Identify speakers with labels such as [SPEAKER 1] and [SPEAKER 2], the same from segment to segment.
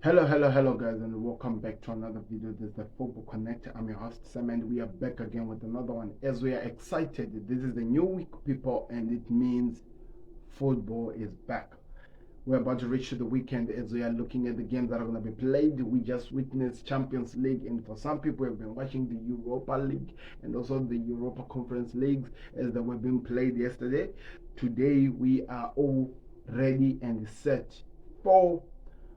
[SPEAKER 1] Hello, guys, and welcome back to another video. This is the Football Connect. I'm your host, Sam, and we are back again with another one. As we are excited, this is the new week, people, and it means football is back. We're about to reach to the weekend as we are looking at the games that are going to be played. We just witnessed Champions League, and for some people, have been watching the Europa League and also the Europa Conference Leagues as they were being played yesterday. Today, we are all ready and set for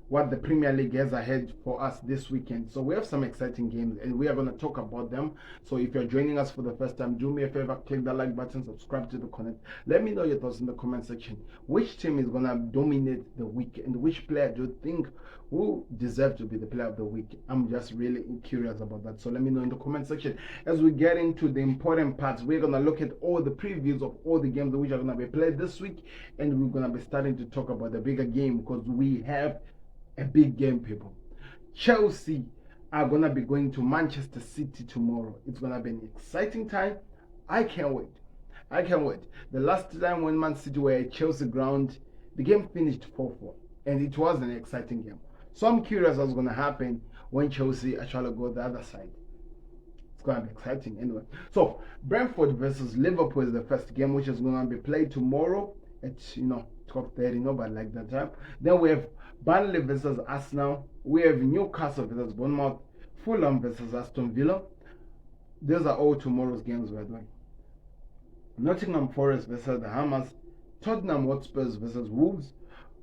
[SPEAKER 1] what the Premier League has ahead for us this weekend. So we have some exciting games and we are going to talk about them. So if you're joining us for the first time, do me a favor, click the like button, subscribe to the connect. Let me know your thoughts in the comment section. Which team is going to dominate the week and which player do you think who deserve to be the player of the week? I'm just really curious about that. So let me know in the comment section. As we get into the important parts, we're going to look at all the previews of all the games which are going to be played this week, and we're going to be starting to talk about the bigger game because we have a big game, people. Chelsea are going to be going to Manchester City tomorrow. It's going to be an exciting time. I can't wait. The last time when Man City were at Chelsea ground, the game finished 4-4, and it was an exciting game. So I'm curious what's going to happen when Chelsea actually go the other side. It's going to be exciting anyway. So Brentford versus Liverpool is the first game, which is going to be played tomorrow at 12:30. Nobody like that time. Then we have Burnley versus Arsenal. We have Newcastle versus Bournemouth. Fulham versus Aston Villa. These are all tomorrow's games we're doing. Nottingham Forest versus the Hammers. Tottenham Hotspurs versus Wolves.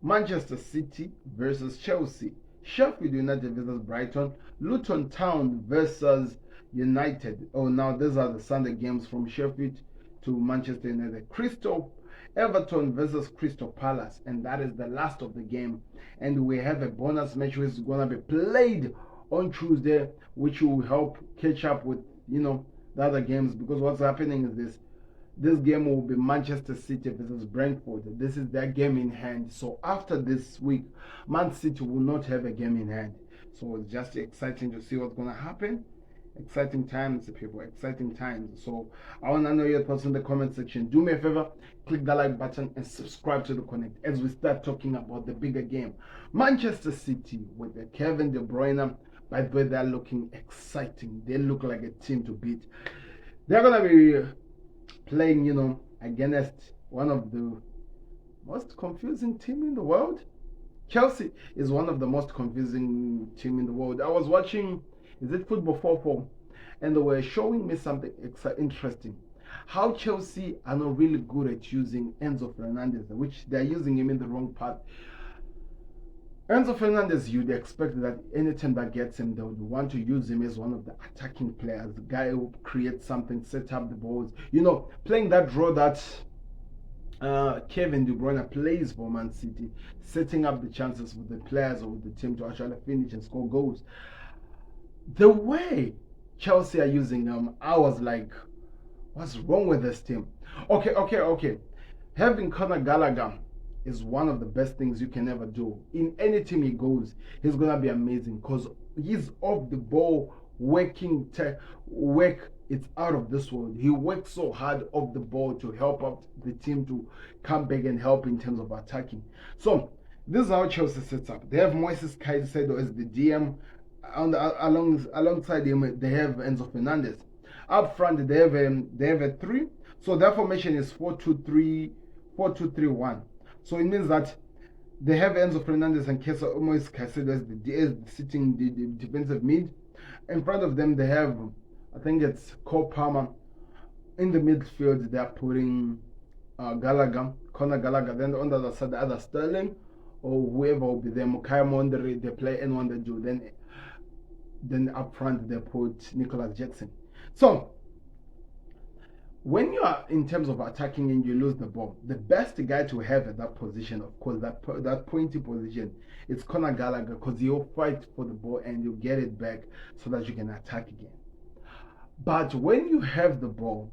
[SPEAKER 1] Manchester City versus Chelsea. Sheffield United versus Brighton. Luton Town versus United. Oh, now these are the Sunday games from Sheffield to Manchester United. Everton versus Crystal Palace, and that is the last of the game. And we have a bonus match which is going to be played on Tuesday, which will help catch up with the other games, because what's happening is this game will be Manchester City versus Brentford. This is their game in hand. So after this week, Man City will not have a game in hand. So it's just exciting to see what's going to happen. Exciting times, people, exciting times. So I want to know your thoughts in the comment section. Do me a favor, click the like button and subscribe to the connect as we start talking about the bigger game. Manchester City with the Kevin De Bruyne. By the way, they're looking exciting. They look like a team to beat. They're going to be playing, against one of the most confusing team in the world. Chelsea is one of the most confusing team in the world. I was watching, is it Football 4-4? And they were showing me something interesting. How Chelsea are not really good at using Enzo Fernandez, which they're using him in the wrong path. Enzo Fernandez, you'd expect that anytime that gets him, they would want to use him as one of the attacking players, the guy who creates something, set up the balls, playing that role that Kevin De Bruyne plays for Man City, setting up the chances with the players or with the team to actually finish and score goals. The way Chelsea are using him, I was like, what's wrong with this team? Okay. Having Conor Gallagher is one of the best things you can ever do. In any team he goes, he's going to be amazing because he's off the ball, work, it's out of this world. He works so hard off the ball to help out the team to come back and help in terms of attacking. So this is how Chelsea sets up. They have Moises Caicedo as the DM. Alongside him, they have Enzo Fernandez. Up front, they have a 3. So their formation is 4-2-3-1. So it means that they have Enzo Fernandez and Moises Caicedo as the sitting the defensive mid. In front of them, they have, I think it's Chelsea Palma. In the midfield, they are putting Conor Gallagher. Then on the other side, either Sterling or whoever will be there. Mukai Mondere, they play anyone they do. Then up front, they put Nicholas Jackson. So when you are in terms of attacking and you lose the ball, the best guy to have at that position, of course, that pointy position, is Conor Gallagher, because he'll fight for the ball and you'll get it back so that you can attack again. But when you have the ball,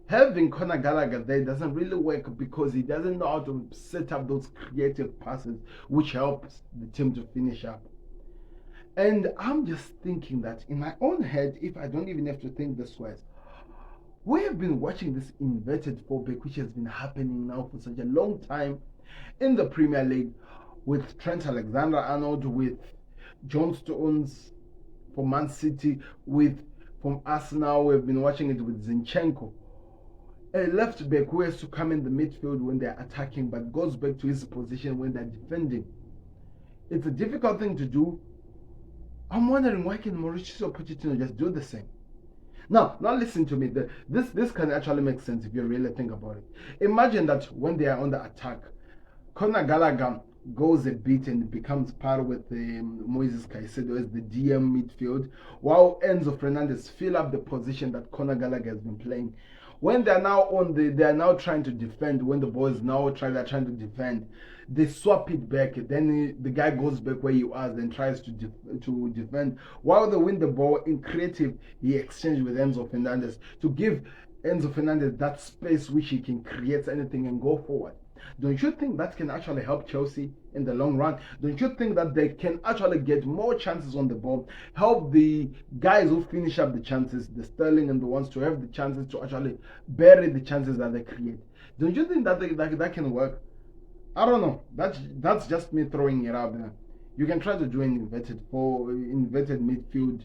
[SPEAKER 1] having Conor Gallagher there doesn't really work because he doesn't know how to set up those creative passes which helps the team to finish up. And I'm just thinking that in my own head, if I don't even have to think this way, we have been watching this inverted fullback, which has been happening now for such a long time in the Premier League, with Trent Alexander-Arnold, with John Stones for Man City, with from Arsenal, we've been watching it with Zinchenko. A left back who has to come in the midfield when they're attacking but goes back to his position when they're defending. It's a difficult thing to do. I'm wondering, why can Mauricio Pochettino just do the same? Now listen to me. This can actually make sense if you really think about it. Imagine that when they are on the attack, Conor Gallagher goes a bit and becomes part with Moises Caicedo as the DM midfield, while Enzo Fernandez fill up the position that Conor Gallagher has been playing. When they are now trying to defend. When the boys they're trying to defend, they swap it back. Then the guy goes back where he was and tries to defend. While they win the ball in creative, he exchanged with Enzo Fernandez to give Enzo Fernandez that space which he can create anything and go forward. Don't you think that can actually help Chelsea in the long run? Don't you think that they can actually get more chances on the ball, help the guys who finish up the chances, the Sterling and the ones to have the chances to actually bury the chances that they create? Don't you think that that can work? I don't know. That's just me throwing it out there. You can try to do an inverted midfield,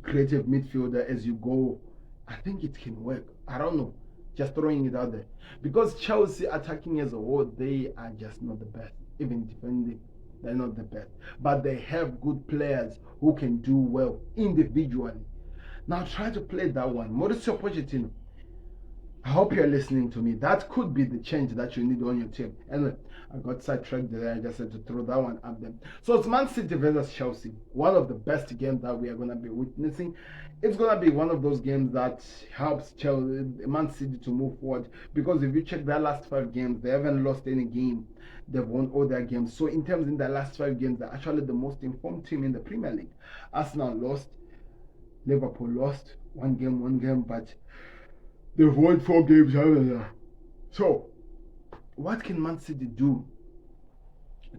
[SPEAKER 1] creative midfielder as you go. I think it can work. I don't know. Just throwing it out there. Because Chelsea attacking as a whole, they are just not the best. Even defending, they're not the best. But they have good players who can do well individually. Now try to play that one. Mauricio Pochettino, I hope you're listening to me. That could be the change that you need on your team. Anyway, I got sidetracked there. I just had to throw that one up there. So it's Man City versus Chelsea. One of the best games that we are going to be witnessing. It's going to be one of those games that helps Man City to move forward. Because if you check their last 5 games, they haven't lost any game. They've won all their games. So in their last 5 games, they're actually the most informed team in the Premier League. Arsenal lost. Liverpool lost. One game. But they've won 4 games. So, what can Man City do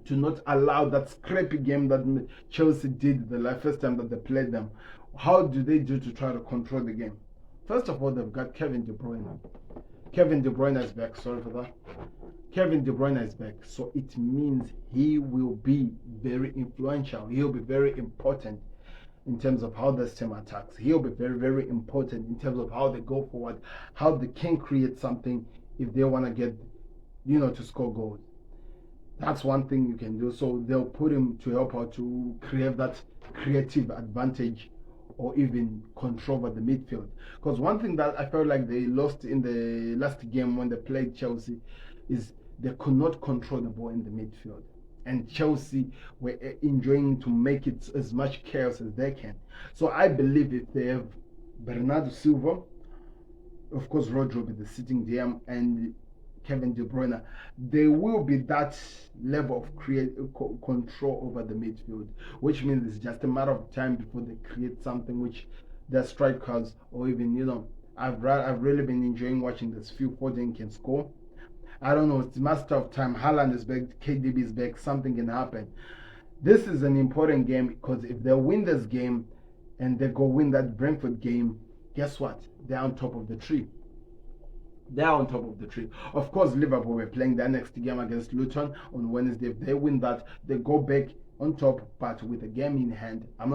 [SPEAKER 1] to not allow that scrappy game that Chelsea did the first time that they played them? How do they do to try to control the game? First of all, they've got Kevin De Bruyne. Kevin De Bruyne is back. Sorry for that. Kevin De Bruyne is back. So it means he will be very influential. He'll be very important in terms of how this team attacks. He'll be very, very important in terms of how they go forward, how they can create something if they want to get, to score goals. That's one thing you can do. So they'll put him to help out to create that creative advantage or even control over the midfield. Because one thing that I felt like they lost in the last game when they played Chelsea is they could not control the ball in the midfield. And Chelsea were enjoying to make it as much chaos as they can. So I believe if they have Bernardo Silva, of course Rodri will be the sitting DM, and Kevin De Bruyne, there will be that level of control over the midfield, which means it's just a matter of time before they create something which their strikers or even, I've really been enjoying watching this. Phil Foden can score. I don't know, it's a matter of time. Haaland is back, KDB is back, something can happen. This is an important game because if they win this game and they go win that Brentford game, guess what? They're on top of the tree. They're on top of the tree. Of course, Liverpool were playing their next game against Luton on Wednesday. If they win that, they go back on top, but with a game in hand. I'm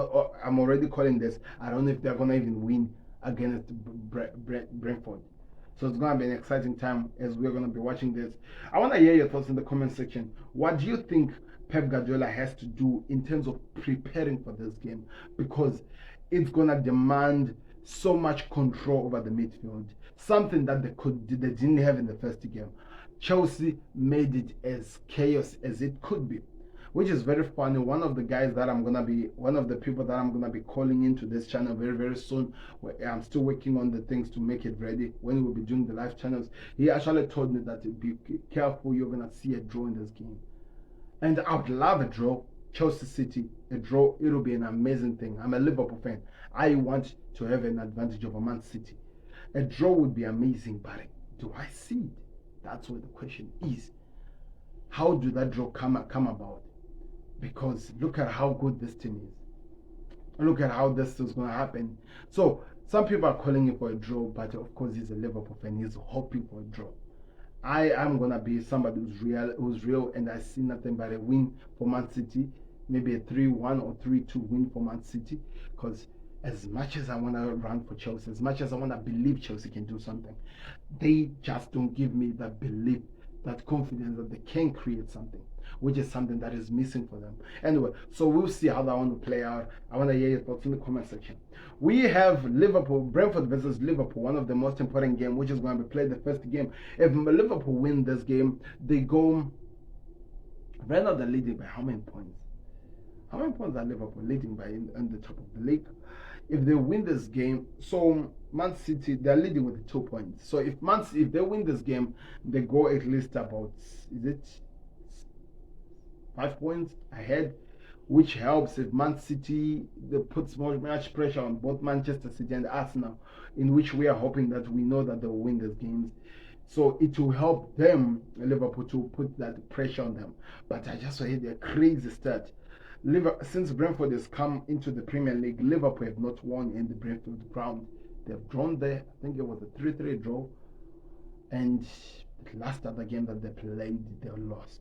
[SPEAKER 1] already calling this. I don't know if they're going to even win against Brentford. So it's going to be an exciting time as we're going to be watching this. I want to hear your thoughts in the comment section. What do you think Pep Guardiola has to do in terms of preparing for this game? Because it's going to demand so much control over the midfield. Something that they didn't have in the first game. Chelsea made it as chaos as it could be, which is very funny. One of the people that I'm gonna be calling into this channel very, very soon. I'm still working on the things to make it ready when we'll be doing the live channels. He actually told me that be careful, you're gonna see a draw in this game, and I would love a draw. Chelsea City, a draw, it'll be an amazing thing. I'm a Liverpool fan. I want to have an advantage over Man City. A draw would be amazing, but do I see it? That's what the question is. How do that draw come about? Because look at how good this team is. Look at how this is going to happen. So some people are calling it for a draw, but of course he's a Liverpool fan. He's hoping for a draw. I am going to be somebody who's real, and I see nothing but a win for Man City. maybe a 3-1 or 3-2 win for Man City, because as much as I want to run for Chelsea, as much as I want to believe Chelsea can do something, they just don't give me that belief, that confidence that they can create something, which is something that is missing for them. Anyway, so we'll see how that one will play out. I want to hear your thoughts in the comment section. We have Liverpool, Brentford versus Liverpool, one of the most important games, which is going to be played the first game. If Liverpool win this game, they go right now they're leading by how many points? How many points are Liverpool leading by in the top of the league? If they win this game, so Man City, they're leading with 2 points. So if they win this game, they go at least about, is it 5 points ahead, which helps if Man City, they puts much pressure on both Manchester City and Arsenal, in which we are hoping that we know that they'll win these games. So it will help them, Liverpool, to put that pressure on them. But I just heard a crazy start. Since Brentford has come into the Premier League, Liverpool have not won in the Brentford ground. They've drawn there. I think it was a 3-3 draw. And the last other game that they played, they lost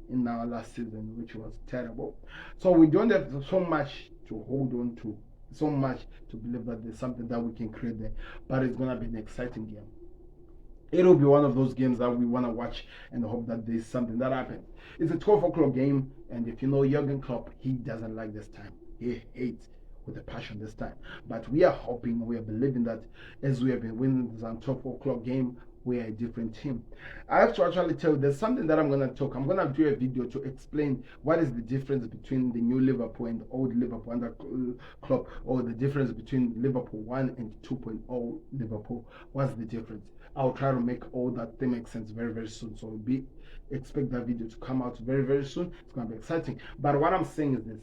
[SPEAKER 1] in our last season, which was terrible. So we don't have so much to hold on to, so much to believe that there's something that we can create there. But it's going to be an exciting game. It'll be one of those games that we want to watch and hope that there's something that happens. It's a 12 o'clock game, and if you know Jurgen Klopp, he doesn't like this time. He hates with a passion this time. But we are hoping, we are believing that as we have been winning this 12 o'clock game, we are a different team. I have to actually tell you, there's something that I'm going to talk. I'm going to do a video to explain what is the difference between the new Liverpool and the old Liverpool under Klopp, or the difference between Liverpool 1 and 2.0 Liverpool. What's the difference? I'll try to make all that thing make sense very, very soon. So expect that video to come out very, very soon. It's going to be exciting. But what I'm saying is this.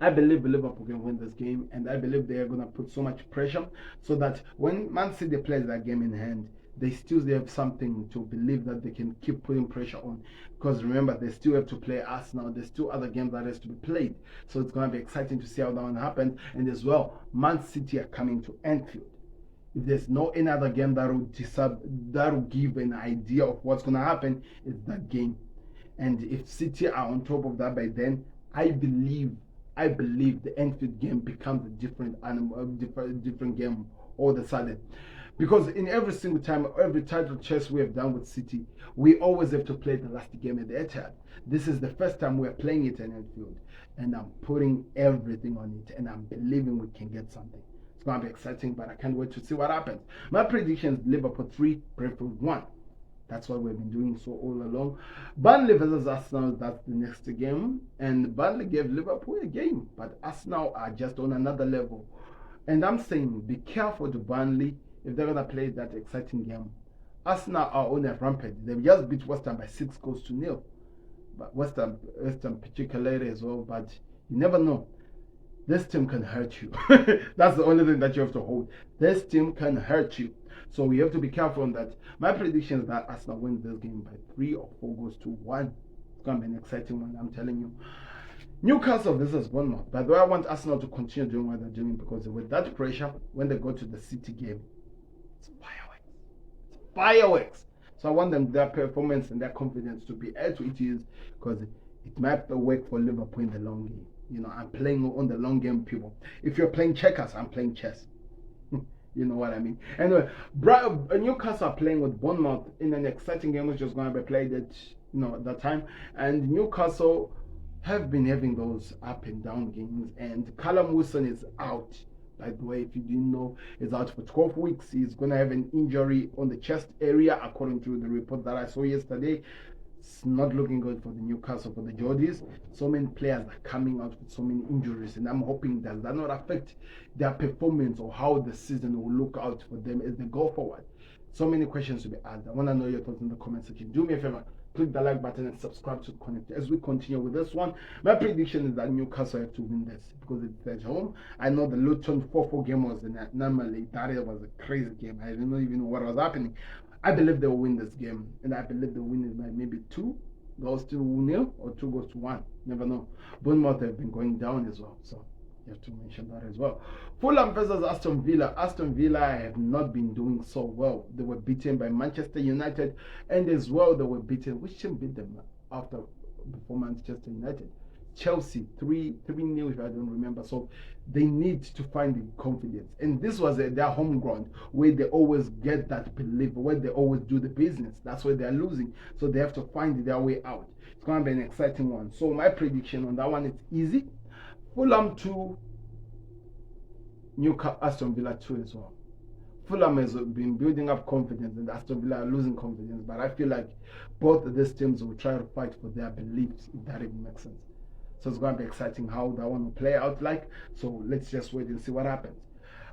[SPEAKER 1] I believe Liverpool can win this game, and I believe they are going to put so much pressure so that when Man City plays that game in hand, they still have something to believe that they can keep putting pressure on. Because remember, they still have to play Arsenal. There's still other games that has to be played. So it's going to be exciting to see how that one happens. And as well, Man City are coming to Anfield. If there's no any other game that will give an idea of what's going to happen, it's that game. And if City are on top of that by then, I believe the Anfield game becomes a different game all of a sudden. Because in every single time, every title chase we have done with City, we always have to play the last game at the Etihad. This is the first time we're playing it in Anfield, and I'm putting everything on it, and I'm believing we can get something. It's going to be exciting, but I can't wait to see what happens. My prediction is Liverpool 3, Brentford 1. That's what we've been doing so all along. Burnley versus Arsenal, that's the next game. And Burnley gave Liverpool a game, but Arsenal are just on another level. And I'm saying, be careful to Burnley if they're going to play that exciting game. Arsenal are on a rampage. They've just beat West Ham by 6-0. But West Ham particularly as well, but you never know. This team can hurt you. That's the only thing that you have to hold. This team can hurt you. So you have to be careful on that. My prediction is that Arsenal wins this game by 3 or 4-1. It's going to be an exciting one, I'm telling you. Newcastle versus Bournemouth. By the way, I want Arsenal to continue doing what they're doing, because with that pressure, when they go to the City game, it's fireworks. It's fireworks. So I want them, their performance and their confidence to be as it is, because it might work for Liverpool in the long game. You know, I'm playing on the long game, people. If you're playing checkers, I'm playing chess. You know what I mean? Anyway, Newcastle are playing with Bournemouth in an exciting game which is going to be played at that time. And Newcastle have been having those up and down games. And Callum Wilson is out. By the way, if you didn't know, he's out for 12 weeks. He's going to have an injury on the chest area, according to the report that I saw yesterday. It's not looking good for the Newcastle, for the Geordies. So many players are coming out with so many injuries, and I'm hoping that not affect their performance or how the season will look out for them as they go forward. So many questions to be asked. I want to know your thoughts in the comment section. Do me a favor, click the like button and subscribe to Connect as we continue with this one. My prediction is that Newcastle have to win this because it's at home. I know the Luton 4-4 game was normally that was a crazy game. I didn't even know what was happening. I believe they will win this game, and I believe they'll win it by maybe 2-0 or 2-1. Never know. Bournemouth have been going down as well, so you have to mention that as well. Fulham versus Aston Villa. Aston Villa have not been doing so well. They were beaten by Manchester United, and as well they were beaten. Which team beat them before Manchester United? Chelsea 3-0 if I don't remember. So they need to find the confidence, and this was their home ground where they always get that belief, where they always do the business. That's where they're losing, so they have to find their way out. It's going to be an exciting one. So my prediction on that one, it's easy. Fulham 2, Newcastle, Aston Villa 2 as well. Fulham has been building up confidence and Aston Villa are losing confidence, but I feel like both of these teams will try to fight for their beliefs, if that even makes sense. So it's going to be exciting how that one will play out like. So let's just wait and see what happens.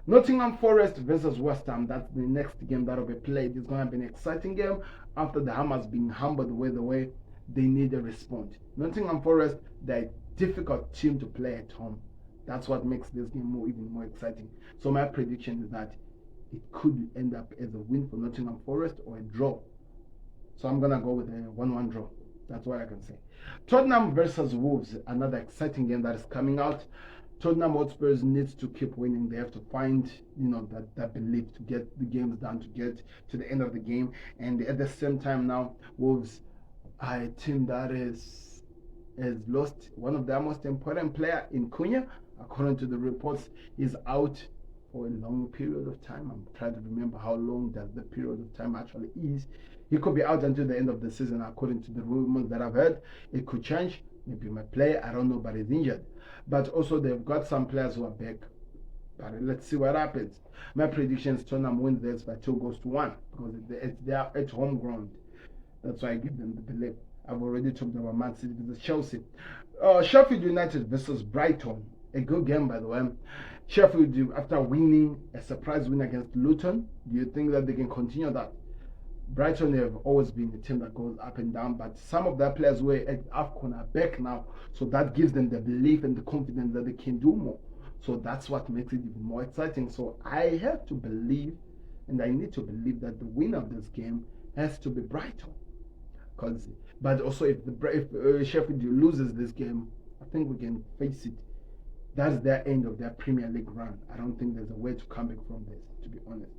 [SPEAKER 1] Nottingham Forest versus West Ham. That's the next game that will be played. It's going to be an exciting game after the Hammers being humbled the way they need a response. Nottingham Forest, they're a difficult team to play at home. That's what makes this game even more exciting. So my prediction is that it could end up as a win for Nottingham Forest or a draw. So I'm going to go with a 1-1 draw. That's what I can say. Tottenham versus Wolves, another exciting game that is coming out. Tottenham Hotspurs needs to keep winning. They have to find, that belief to get the games done, to get to the end of the game. And at the same time now, Wolves are a team that has lost one of their most important player in Cunha. According to the reports, he's out for a long period of time. I'm trying to remember how long that the period of time actually is. He could be out until the end of the season, according to the rumors that I've heard. It could change. Maybe my player, I don't know, but he's injured. But also they've got some players who are back. But let's see what happens. My prediction is Tottenham wins this by 2-1 because it's their at home ground. That's why I give them the belief. I've already talked about Man City versus Chelsea. Sheffield United versus Brighton. A good game, by the way. Sheffield, after winning a surprise win against Luton, do you think that they can continue that? Brighton have always been a team that goes up and down, but some of their players were at AFCON are back now, so that gives them the belief and the confidence that they can do more. So that's what makes it even more exciting. So I have to believe, and I need to believe that the winner of this game has to be Brighton. But also if Sheffield loses this game, I think we can face it. That's their end of their Premier League run. I don't think there's a way to come back from this, to be honest.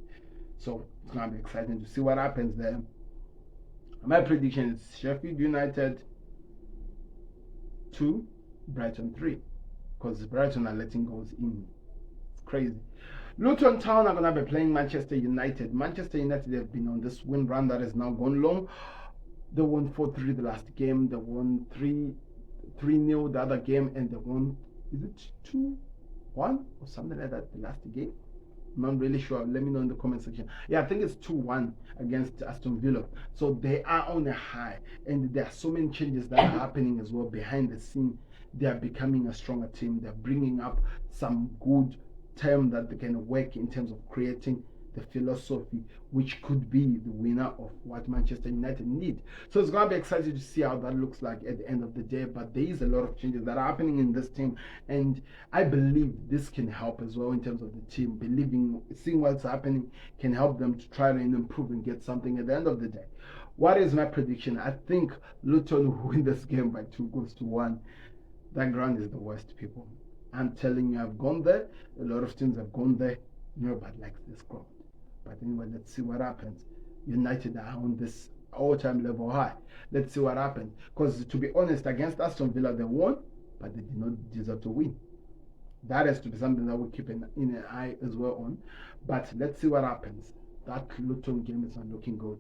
[SPEAKER 1] So it's going to be exciting to see what happens there. My prediction is Sheffield United 2, Brighton 3. Because Brighton are letting goals in. It's crazy. Luton Town are going to be playing Manchester United. Manchester United have been on this win run that has now gone long. They won 4-3 the last game. They won 3-0 the other game. And they won, is it 2-1 or something like that the last game? I'm not really sure. Let me know in the comment section. Yeah, I think it's 2-1 against Aston Villa. So they are on a high. And there are so many changes that are happening as well behind the scene. They are becoming a stronger team. They're bringing up some good term that they can work in terms of creating the philosophy, which could be the winner of what Manchester United need. So it's going to be exciting to see how that looks like at the end of the day. But there is a lot of changes that are happening in this team, and I believe this can help as well in terms of the team. Seeing what's happening can help them to try to improve and get something at the end of the day. What is my prediction? I think Luton will win this game by 2-1. That ground is the worst, people. I'm telling you, I've gone there. A lot of teams have gone there. Nobody likes this ground. But anyway, let's see what happens. United are on this all-time level high. Let's see what happens. Because to be honest, against Aston Villa, they won, but they did not deserve to win. That has to be something that we'll keep in an eye as well on. But let's see what happens. That Luton game is not looking good.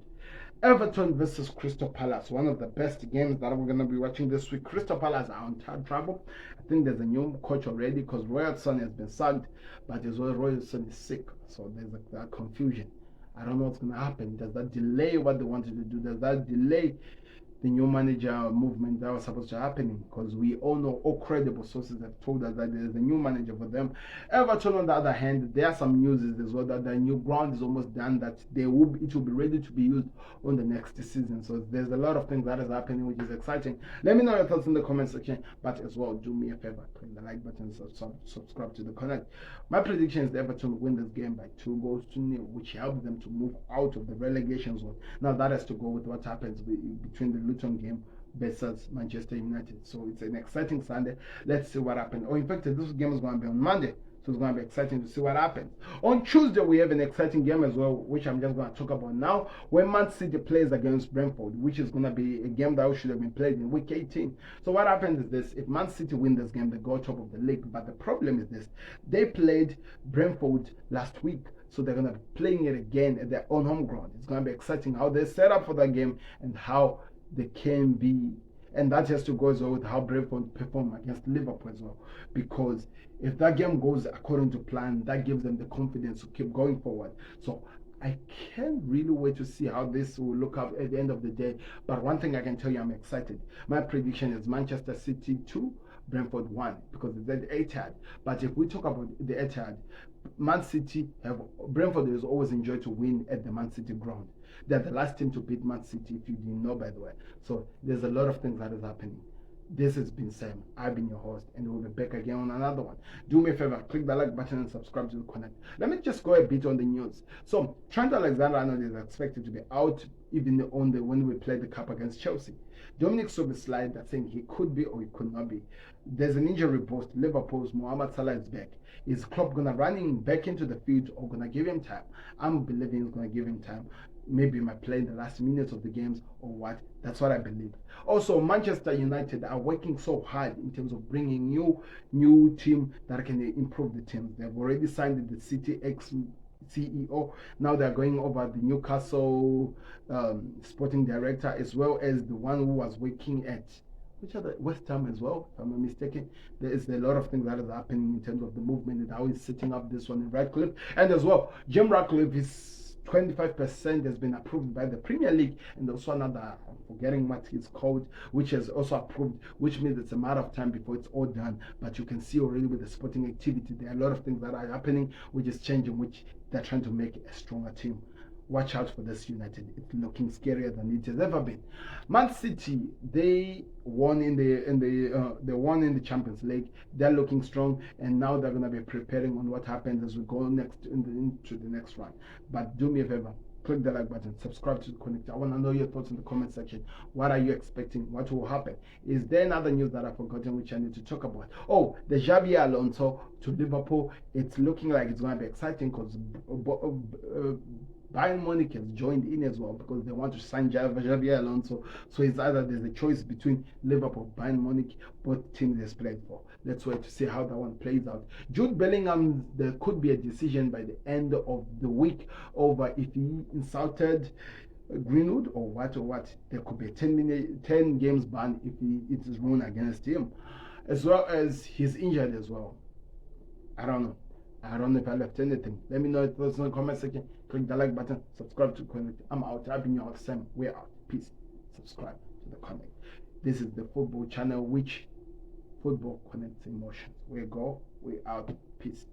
[SPEAKER 1] Everton versus Crystal Palace, one of the best games that we're going to be watching this week. Crystal Palace are on trouble. I think there's a new coach already because Royalson has been sacked, but as well Royalson is sick, so there's that confusion. I don't know what's going to happen. Does that delay what they wanted to do? Does that delay the new manager movement that was supposed to happen? Because we all know, all credible sources have told us that there's a new manager for them. Everton, on the other hand, there are some news as well that the new ground is almost done, that it will be ready to be used on the next season. So there's a lot of things that is happening, which is exciting. Let me know your thoughts in the comment section, but as well, do me a favor, click the like button, subscribe to the channel. My prediction is Everton will win this game by 2-0, which helps them to move out of the relegation zone. Now that has to go with what happens between the Luton game versus Manchester United. So it's an exciting Sunday. Let's see what happens. Or in fact, this game is going to be on Monday. So it's going to be exciting to see what happens. On Tuesday, we have an exciting game as well, which I'm just going to talk about now, when Man City plays against Brentford, which is going to be a game that should have been played in week 18. So what happens is this: if Man City win this game, they go top of the league. But the problem is this: they played Brentford last week, so they're going to be playing it again at their own home ground. It's going to be exciting how they set up for that game and how they can be. And that has to go as well with how Brentford perform against Liverpool as well. Because if that game goes according to plan, that gives them the confidence to keep going forward. So I can't really wait to see how this will look up at the end of the day. But one thing I can tell you, I'm excited. My prediction is Manchester City 2, Brentford 1, because it's at Etihad. But if we talk about the Etihad, Brentford has always enjoyed to win at the Man City ground. They're the last team to beat Man City, if you didn't know, by the way. So there's a lot of things that is happening. This has been Sam. I've been your host, and we'll be back again on another one. Do me a favor, click the like button and subscribe to the Connect. Let me just go a bit on the news. So Trent Alexander-Arnold is expected to be out even when we play the cup against Chelsea. Dominic Soboslai that's saying he could be or he could not be. There's an injury report. Liverpool's Mohamed Salah is back. Is Klopp gonna run him back into the field or gonna give him time? I'm believing he's gonna give him time. Maybe he might play in the last minutes of the games or what. That's what I believe. Also, Manchester United are working so hard in terms of bringing new team that can improve the team. They've already signed the City CEO. Now they're going over the Newcastle sporting director, as well as the one who was working at West Ham as well, if I'm not mistaken. There is a lot of things that is happening in terms of the movement and how he's setting up this one in Radcliffe. And as well, Jim Radcliffe is 25% has been approved by the Premier League, and also another, I'm forgetting what it's called, which is also approved, which means it's a matter of time before it's all done. But you can see already with the sporting activity, there are a lot of things that are happening, which is changing, which they're trying to make a stronger team. Watch out for this United. It's looking scarier than it has ever been. Man City, they won in the Champions League. They're looking strong, and now they're gonna be preparing on what happens as we go into the next round. But do me a favor, click the like button, subscribe to the Connect. I want to know your thoughts in the comment section. What are you expecting? What will happen? Is there another news that I've forgotten which I need to talk about? Oh, the Xabi Alonso to Liverpool. It's looking like it's going to be exciting because Bayern Munich has joined in as well because they want to sign Xabi Alonso. So it's either there's a choice between Liverpool, Bayern Munich, both teams has played for. Let's wait to see how that one plays out. Jude Bellingham, there could be a decision by the end of the week over if he insulted Greenwood or what. There could be a 10 games ban if it is ruled against him, as well as he's injured as well. I don't know if I left anything. Let me know your thoughts in the comment section. Click the like button, subscribe to Connect. I'm out. I've been your host, Sam. We're out. Peace. Subscribe to the Connect. This is the football channel which football connects emotions. We go. We out. Peace.